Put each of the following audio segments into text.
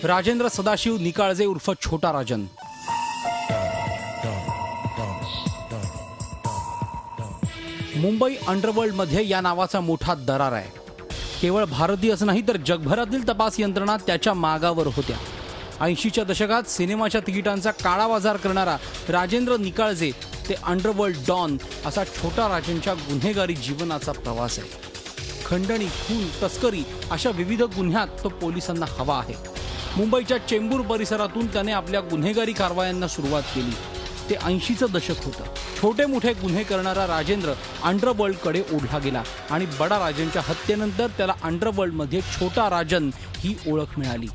राजेंद्र सदाशिव निकाळजे उर्फ छोटा राजन। मुंबई अंडरवर्ल्ड मध्ये या नावाचा मोठा दरार आहे। केवळ भारतीयच नाही तर जगभरातील तपास यंत्रणा त्याच्या मागावर होत्या। 80च्या दशकात सिनेमाच्या तिकिटांचा काळा बाजार करणारा राजेंद्र निकाळजे ते अंडरवर्ल्ड डॉन असा छोटा राजनच्या गुन्हेगारी जीवनाचा प्रवास आहे। खंडणी, खून, तस्करी अशा विविध गुन्ह्यात तो पोलिसांना हवा आहे। मुंबईच्या चेंबूर परिसरातून त्याने आपल्या गुन्हेगारी कारवायांना सुरुवात केली। ते 80चं दशक होतं। छोटे मोठे गुन्हे करणारा राजेंद्र अंडरवर्ल्डकडे ओढला गेला आणि बडा राजनच्या हत्येनंतर त्याला अंडरवर्ल्डमध्ये छोटा राजन ही ओळख मिळाली।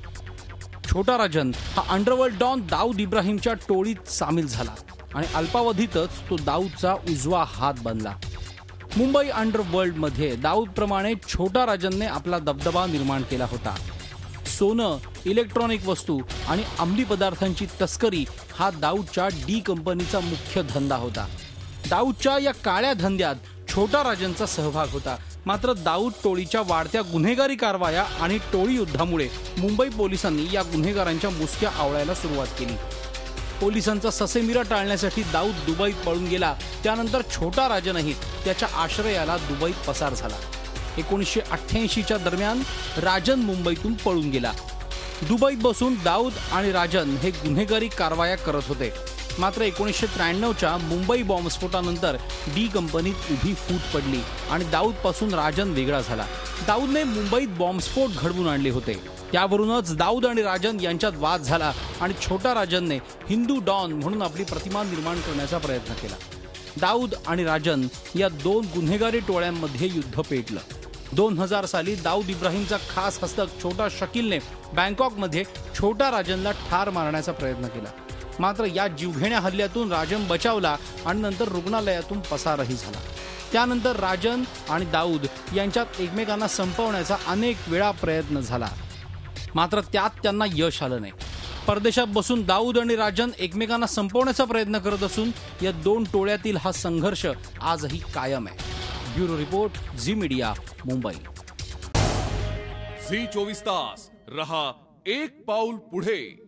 छोटा राजन हा अंडरवर्ल्ड डॉन दाऊद इब्राहिमच्या टोळीत सामील झाला आणि अल्पावधीतच तो दाऊदचा उजवा हात बनला। मुंबई अंडरवर्ल्डमध्ये दाऊदप्रमाणे छोटा राजनने आपला दबदबा निर्माण केला होता। सोनं, इलेक्ट्रॉनिक वस्तू आणि अंमली पदार्थांची तस्करी हा दाऊदच्या डी कंपनीचा मुख्य धंदा होता। दाऊदच्या या काळ्या धंद्यात छोटा राजनचा सहभाग होता। मात्र दाऊद टोळीच्या वाढत्या गुन्हेगारी कारवाया आणि टोळी युद्धामुळे मुंबई पोलिसांनी या गुन्हेगारांच्या मुसक्या आवळायला सुरुवात केली। पोलिसांचा ससेमिरा टाळण्यासाठी दाऊद दुबईत पळून गेला। त्यानंतर छोटा राजनही त्याच्या आश्रयाला दुबईत पसार झाला। 1988च्या दरम्यान राजन मुंबईतून पळून गेला। दुबईत बसून दाऊद आणि राजन हे गुन्हेगारी कारवाया करत होते। मात्र 1993च्या मुंबई बॉम्बस्फोटानंतर डी कंपनीत उभी फूट पडली आणि दाऊदपासून राजन वेगळा झाला। दाऊदने मुंबईत बॉम्बस्फोट घडवून आणले होते। त्यावरूनच दाऊद आणि राजन यांच्यात वाद झाला आणि छोटा राजनने हिंदू डॉन म्हणून आपली प्रतिमा निर्माण करण्याचा प्रयत्न केला। दाऊद आणि राजन या दोन गुन्हेगारी टोळ्यांमध्ये युद्ध पेटलं। 2000 साली दाऊद इब्राहिमचा खास हस्तक छोटा शकीलने बँकॉकमध्ये छोटा राजनला ठार मारण्याचा प्रयत्न केला। मात्र या जीवघेण्या हल्ल्यातून राजन बचावला आणि नंतर रुग्णालयातून पसारही झाला। त्यानंतर राजन आणि दाऊद यांच्यात एकमेकांना संपवण्याचा अनेक वेळा प्रयत्न झाला, मात्र त्यात त्यांना यश आलं नाही। परदेशात बसून दाऊद आणि राजन एकमेकांना संपवण्याचा प्रयत्न करत असून या दोन टोळ्यातील हा संघर्ष आजही कायम आहे। Bureau report, Zee media, Mumbai. Zee 24 तास रहा एक पाऊल पुढे।